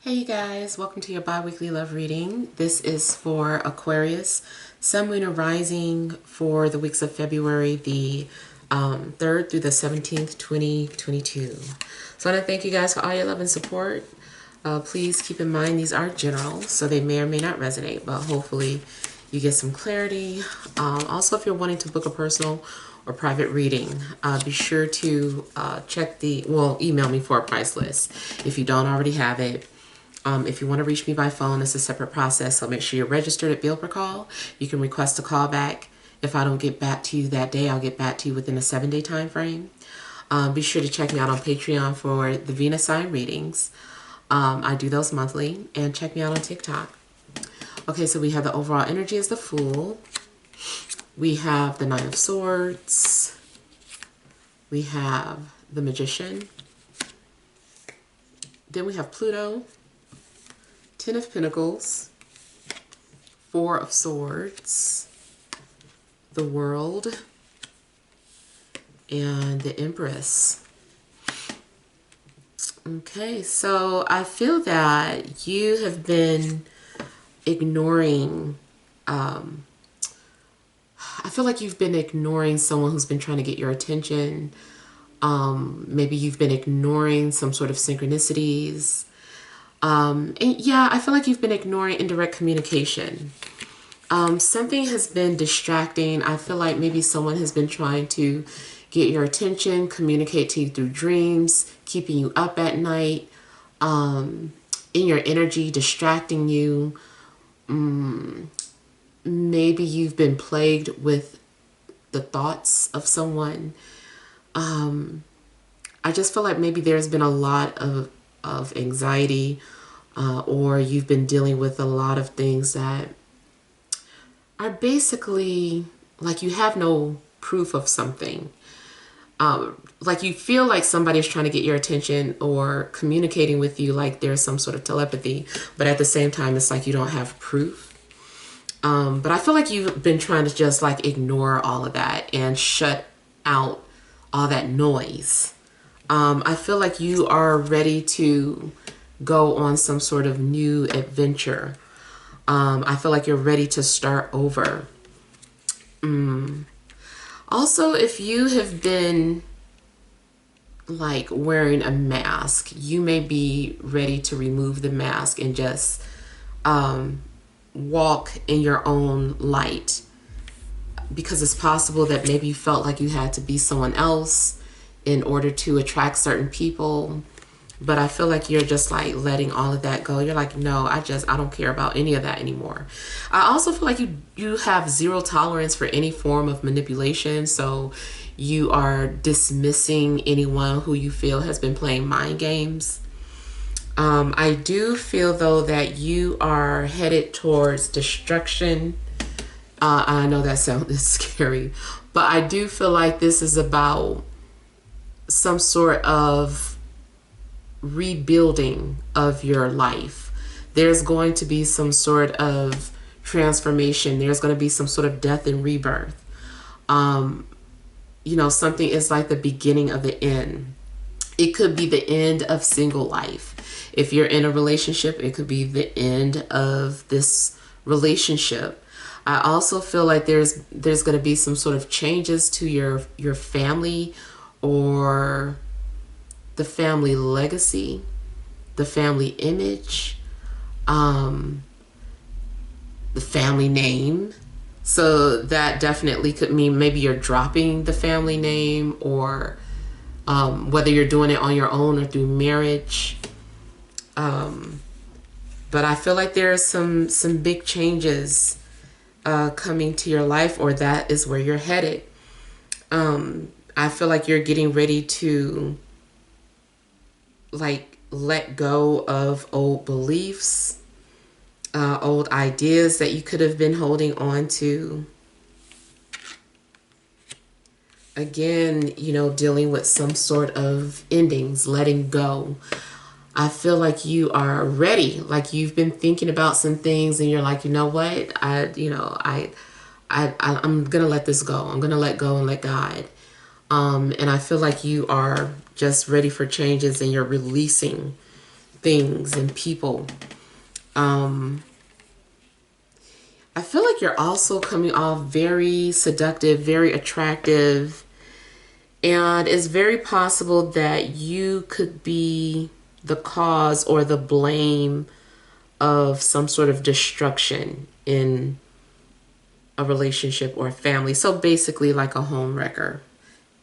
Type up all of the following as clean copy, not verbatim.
Hey you guys, welcome to your bi-weekly love reading. This is for Aquarius, Sun, Moon, and Rising for the weeks of February the 3rd through the 17th, 2022. So I want to thank you guys for all your love and support. Please keep in mind these are general, so they may or may not resonate, but hopefully you get some clarity. Also, if you're wanting to book a personal or private reading, be sure to email me for a price list if you don't already have it. If you want to reach me by phone, it's a separate process, so make sure you're registered at bill per call. You can request a callback. If I don't get back to you that day, I'll get back to you within a 7-day time frame. Be sure to check me out on Patreon for the Venus sign readings. I do those monthly, and check me out on TikTok. Okay, so we have the overall energy as the Fool. We have the Nine of Swords. We have the Magician. Then we have Pluto. 10 of Pentacles, 4 of Swords, the World, and the Empress. Okay, so I feel that you have been ignoring, I feel like you've been ignoring someone who's been trying to get your attention. Maybe you've been ignoring some sort of synchronicities. And yeah, I feel like you've been ignoring indirect communication. Something has been distracting. I feel like maybe someone has been trying to get your attention, communicate to you through dreams, keeping you up at night, in your energy, distracting you. Maybe you've been plagued with the thoughts of someone. I just feel like maybe there's been a lot of anxiety, or you've been dealing with a lot of things that are basically like you have no proof of something. Like you feel like somebody's trying to get your attention or communicating with you, like there's some sort of telepathy, but at the same time, it's like you don't have proof. But I feel like you've been trying to just like ignore all of that and shut out all that noise. I feel like you are ready to go on some sort of new adventure. I feel like you're ready to start over. Also, if you have been like wearing a mask, you may be ready to remove the mask and just walk in your own light, because it's possible that maybe you felt like you had to be someone else in order to attract certain people. But I feel like you're just like letting all of that go. You're like, no, I don't care about any of that anymore. I also feel like you have zero tolerance for any form of manipulation. So you are dismissing anyone who you feel has been playing mind games. I do feel though that you are headed towards destruction. I know that sounds scary, but I do feel like this is about some sort of rebuilding of your life. There's going to be some sort of transformation. There's going to be some sort of death and rebirth. You know, something is like the beginning of the end. It could be the end of single life. If you're in a relationship, it could be the end of this relationship. I also feel like there's going to be some sort of changes to your family, or the family legacy, the family image, the family name. So that definitely could mean maybe you're dropping the family name, or whether you're doing it on your own or through marriage. But I feel like there are some big changes coming to your life, or that is where you're headed. I feel like you're getting ready to like let go of old beliefs, old ideas that you could have been holding on to. Again, you know, dealing with some sort of endings, letting go. I feel like you are ready. Like you've been thinking about some things and you're like, you know what? I'm gonna let this go. I'm gonna let go and let God. And I feel like you are just ready for changes, and you're releasing things and people. I feel like you're also coming off very seductive, very attractive, and it's very possible that you could be the cause or the blame of some sort of destruction in a relationship or a family. So basically like a home wrecker,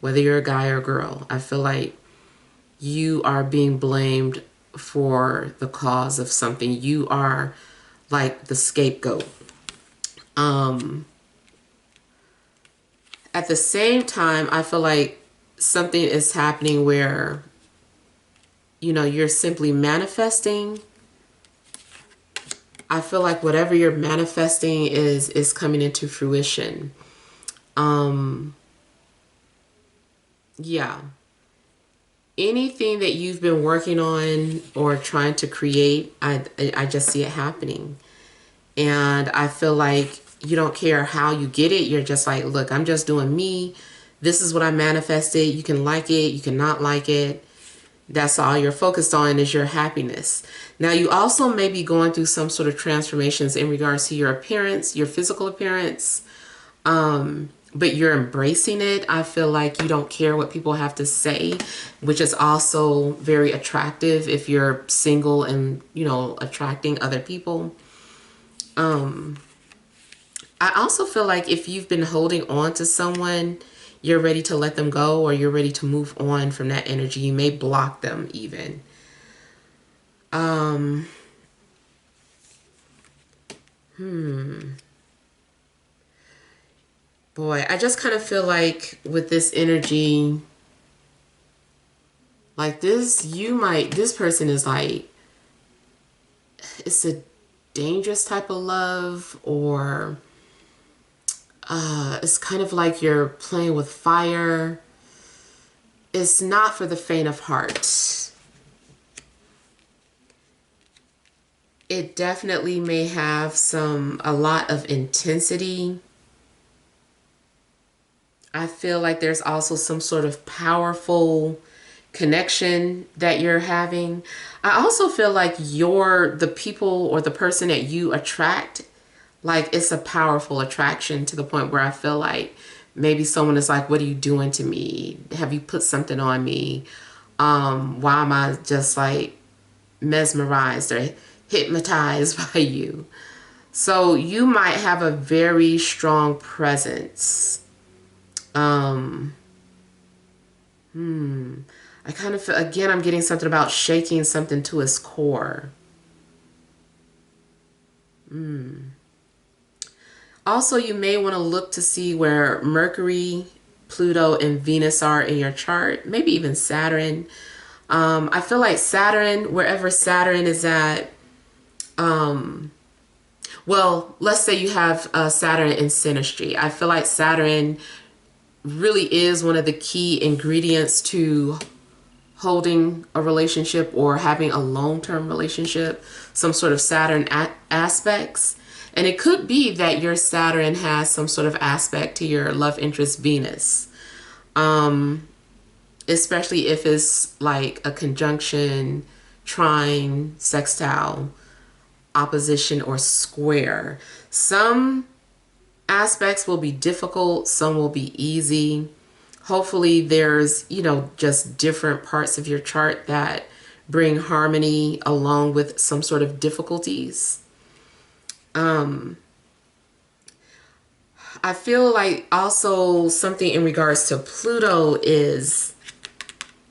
whether you're a guy or a girl. I feel like you are being blamed for the cause of something. You are like the scapegoat. At the same time, I feel like something is happening where, you know, you're simply manifesting. I feel like whatever you're manifesting is coming into fruition. Yeah. Anything that you've been working on or trying to create, I just see it happening. And I feel like you don't care how you get it. You're just like, look, I'm just doing me. This is what I manifested. You can like it. You can not like it. That's all you're focused on is your happiness. Now, you also may be going through some sort of transformations in regards to your appearance, your physical appearance. But you're embracing it. I feel like you don't care what people have to say, which is also very attractive if you're single and, you know, attracting other people. I also feel like if you've been holding on to someone, you're ready to let them go or you're ready to move on from that energy. You may block them even. Boy, I just kind of feel like with this energy, like this person is like, it's a dangerous type of love, or it's kind of like you're playing with fire. It's not for the faint of heart. It definitely may have a lot of intensity. I feel like there's also some sort of powerful connection that you're having. I also feel like the people or the person that you attract, like it's a powerful attraction to the point where I feel like maybe someone is like, what are you doing to me? Have you put something on me? Why am I just like mesmerized or hypnotized by you? So you might have a very strong presence. I kind of feel, again, I'm getting something about shaking something to its core. Also, you may want to look to see where Mercury, Pluto, and Venus are in your chart. Maybe even Saturn. I feel like Saturn, wherever Saturn is at, well, let's say you have Saturn in synastry. I feel like Saturn really is one of the key ingredients to holding a relationship or having a long-term relationship, some sort of Saturn aspects. And it could be that your Saturn has some sort of aspect to your love interest Venus. Especially if it's like a conjunction, trine, sextile, opposition, or square. Some aspects will be difficult, some will be easy. Hopefully there's, you know, just different parts of your chart that bring harmony along with some sort of difficulties. I feel like also something in regards to Pluto is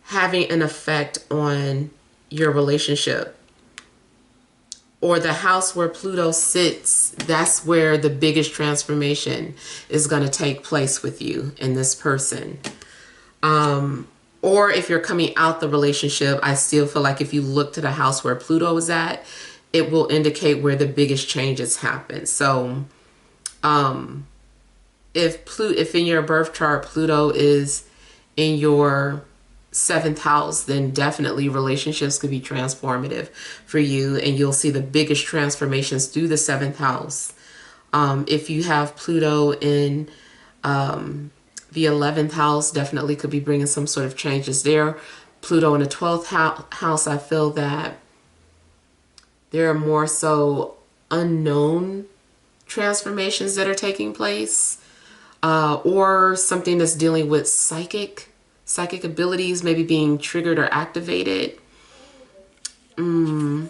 having an effect on your relationship, or the house where Pluto sits. That's where the biggest transformation is going to take place with you and this person. Or if you're coming out the relationship, I still feel like if you look to the house where Pluto is at, it will indicate where the biggest changes happen. So if in your birth chart Pluto is in your 7th house, then definitely relationships could be transformative for you, and you'll see the biggest transformations through the 7th house. If you have Pluto in the 11th house, definitely could be bringing some sort of changes there. Pluto in the 12th house, I feel that There are more so unknown transformations that are taking place, or something that's dealing with psychic abilities, maybe being triggered or activated. And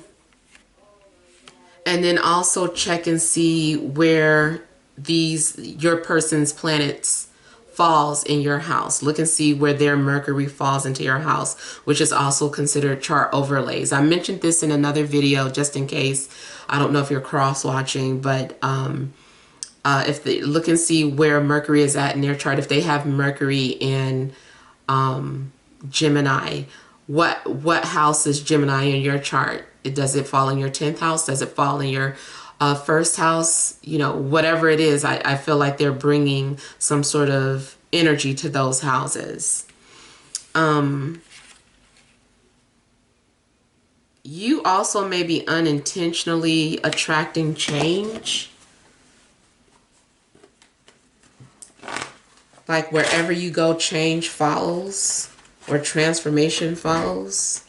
then also check and see where your person's planets falls in your house. Look and see where their Mercury falls into your house, which is also considered chart overlays. I mentioned this in another video just in case. I don't know if you're cross watching, but if they look and see where Mercury is at in their chart. If they have Mercury in Gemini, what house is Gemini in your chart? Does it fall in your 10th house? Does it fall in your first house? You know, whatever it is, I feel like they're bringing some sort of energy to those houses. You also may be unintentionally attracting change. Like wherever you go, change follows or transformation follows.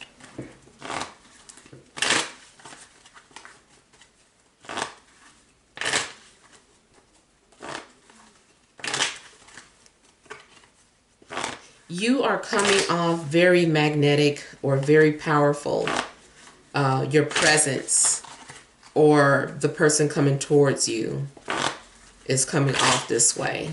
You are coming off very magnetic or very powerful. Your presence or the person coming towards you is coming off this way.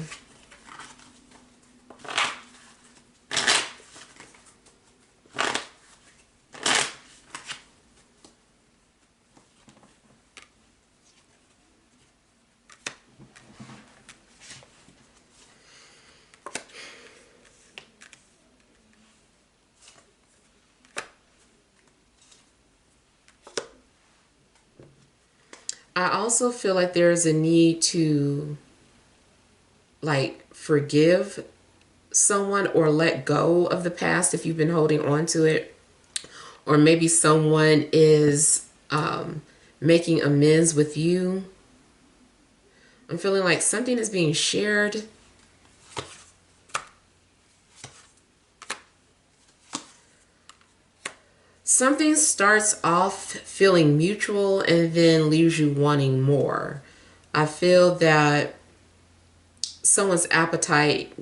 I also feel like there's a need to like forgive someone or let go of the past if you've been holding on to it. Or maybe someone is making amends with you. I'm feeling like something is being shared. Something starts off feeling mutual and then leaves you wanting more. I feel that someone's appetite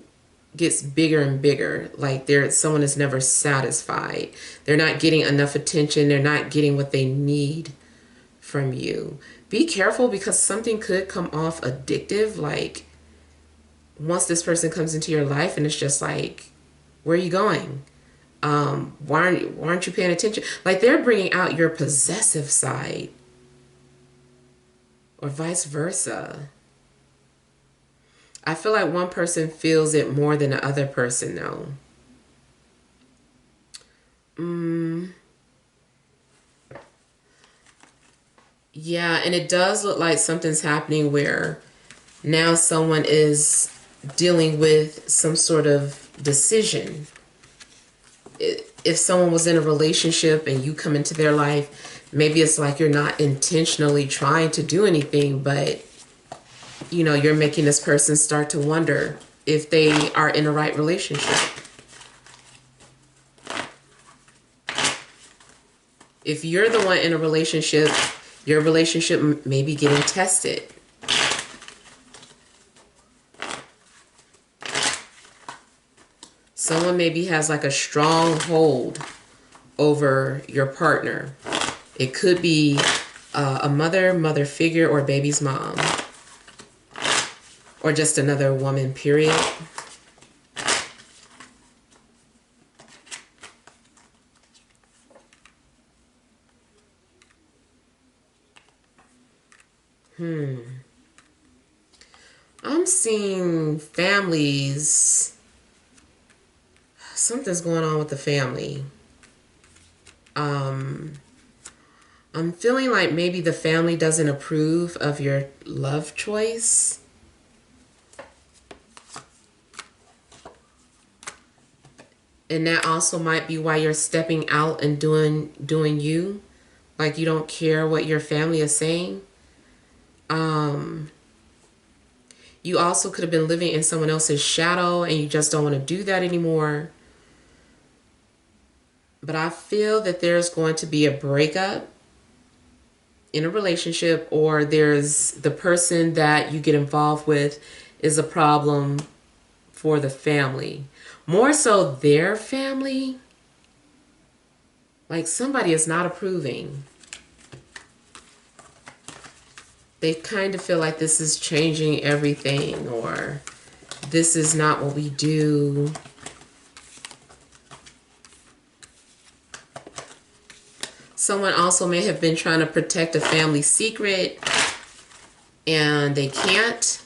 gets bigger and bigger. Like someone is never satisfied. They're not getting enough attention. They're not getting what they need from you. Be careful because something could come off addictive. Like once this person comes into your life and it's just like, where are you going? Why aren't you paying attention? Like they're bringing out your possessive side or vice versa. I feel like one person feels it more than the other person though. Yeah, and it does look like something's happening where now someone is dealing with some sort of decision. If someone was in a relationship and you come into their life, maybe it's like you're not intentionally trying to do anything, but you know, you're making this person start to wonder if they are in the right relationship. If you're the one in a relationship, your relationship may be getting tested. Someone maybe has like a strong hold over your partner. It could be a mother figure, or baby's mom, or just another woman, period. I'm seeing families. Something's going on with the family. I'm feeling like maybe the family doesn't approve of your love choice. And that also might be why you're stepping out and doing you. Like you don't care what your family is saying. You also could have been living in someone else's shadow and you just don't want to do that anymore. But I feel that there's going to be a breakup. in a relationship, or there's the person that you get involved with is a problem for the family. More so their family. Like somebody is not approving. They kind of feel like this is changing everything, or this is not what we do. Someone also may have been trying to protect a family secret and they can't.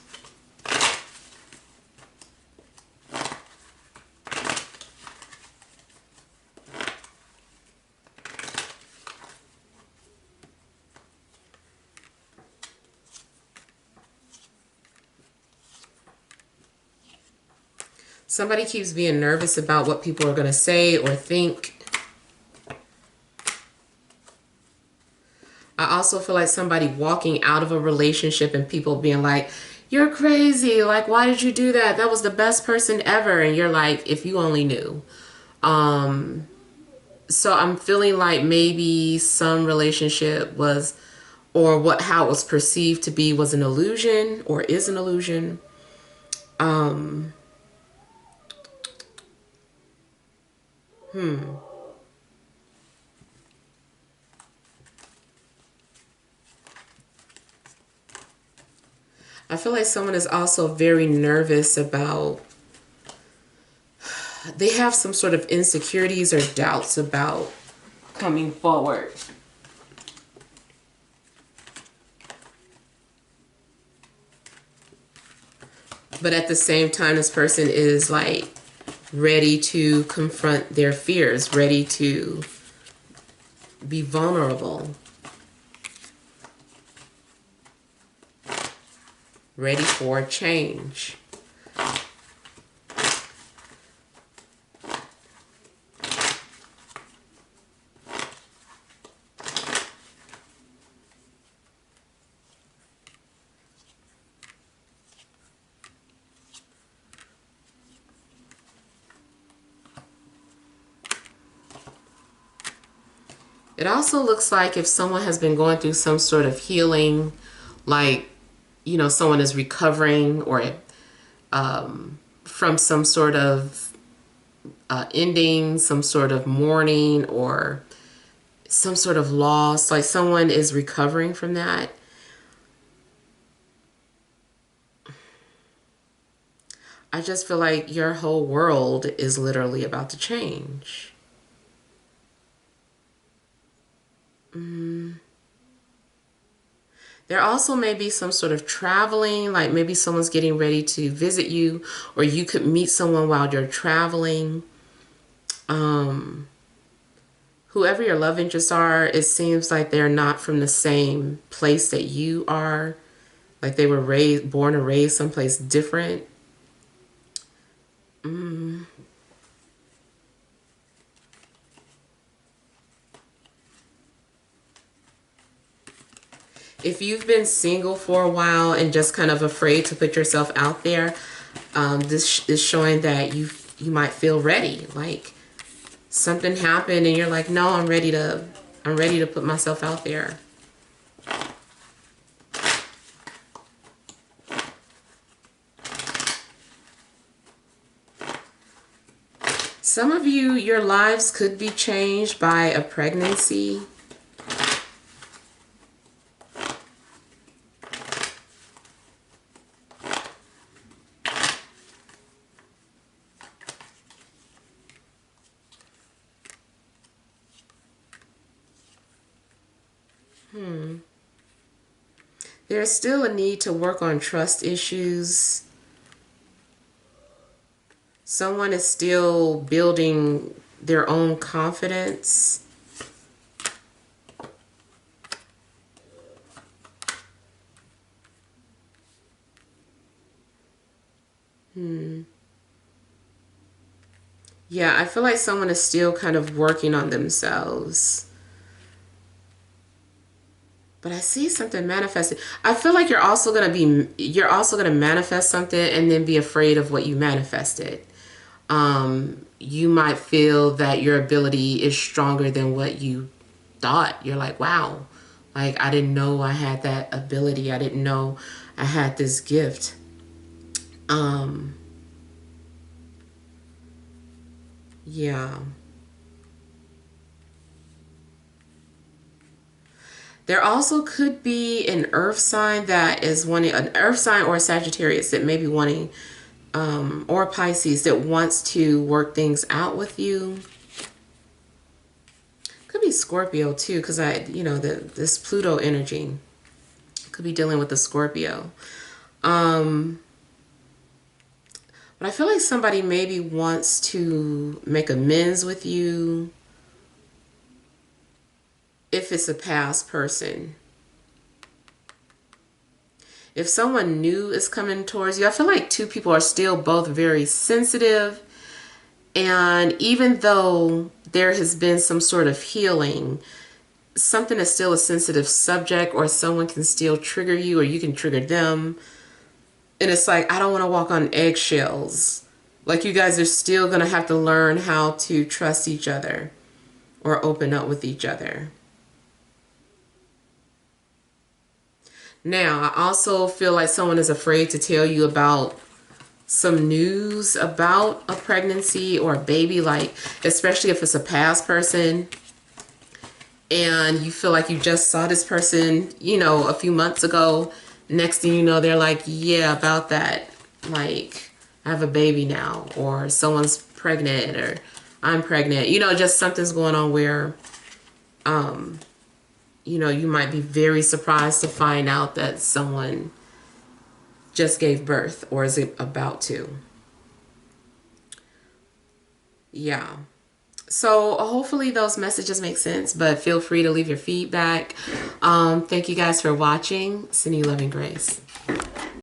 Somebody keeps being nervous about what people are going to say or think. I also feel like somebody walking out of a relationship and people being like, you're crazy. Like, why did you do that? That was the best person ever. And you're like, if you only knew. So I'm feeling like maybe some relationship was, or how it was perceived to be, was an illusion or is an illusion. I feel like someone is also very nervous about, they have some sort of insecurities or doubts about coming forward. But at the same time, this person is like ready to confront their fears, ready to be vulnerable, ready for change. It also looks like if someone has been going through some sort of healing, like, you know, someone is recovering or from some sort of ending, some sort of mourning or some sort of loss, like someone is recovering from that. I just feel like your whole world is literally about to change. There also may be some sort of traveling, like maybe someone's getting ready to visit you, or you could meet someone while you're traveling. Whoever your love interests are, it seems like they're not from the same place that you are. Like they were born and raised someplace different. If you've been single for a while and just kind of afraid to put yourself out there, this is showing that you might feel ready. Like something happened and you're like, no, I'm ready to put myself out there. Some of you, your lives could be changed by a pregnancy. There's still a need to work on trust issues. Someone is still building their own confidence. Yeah, I feel like someone is still kind of working on themselves. But I see something manifesting. I feel like you're also gonna manifest something and then be afraid of what you manifested. You might feel that your ability is stronger than what you thought. You're like, wow, Like, I didn't know I had that ability. I didn't know I had this gift. Yeah. There also could be an earth sign that is wanting, an earth sign or a Sagittarius that may be wanting, or Pisces that wants to work things out with you. Could be Scorpio too, because this Pluto energy could be dealing with the Scorpio. But I feel like somebody maybe wants to make amends with you if it's a past person. If someone new is coming towards you, I feel like two people are still both very sensitive. And even though there has been some sort of healing, something is still a sensitive subject, or someone can still trigger you, or you can trigger them. And it's like, I don't want to walk on eggshells. Like, you guys are still going to have to learn how to trust each other or open up with each other. Now, I also feel like someone is afraid to tell you about some news about a pregnancy or a baby, like, especially if it's a past person and you feel like you just saw this person, a few months ago. Next thing you know, they're like, yeah, about that. Like, I have a baby now, or someone's pregnant, or I'm pregnant. Just something's going on where, you might be very surprised to find out that someone just gave birth or is about to. Yeah. So hopefully those messages make sense, but feel free to leave your feedback. Thank you guys for watching. Sending you love and grace.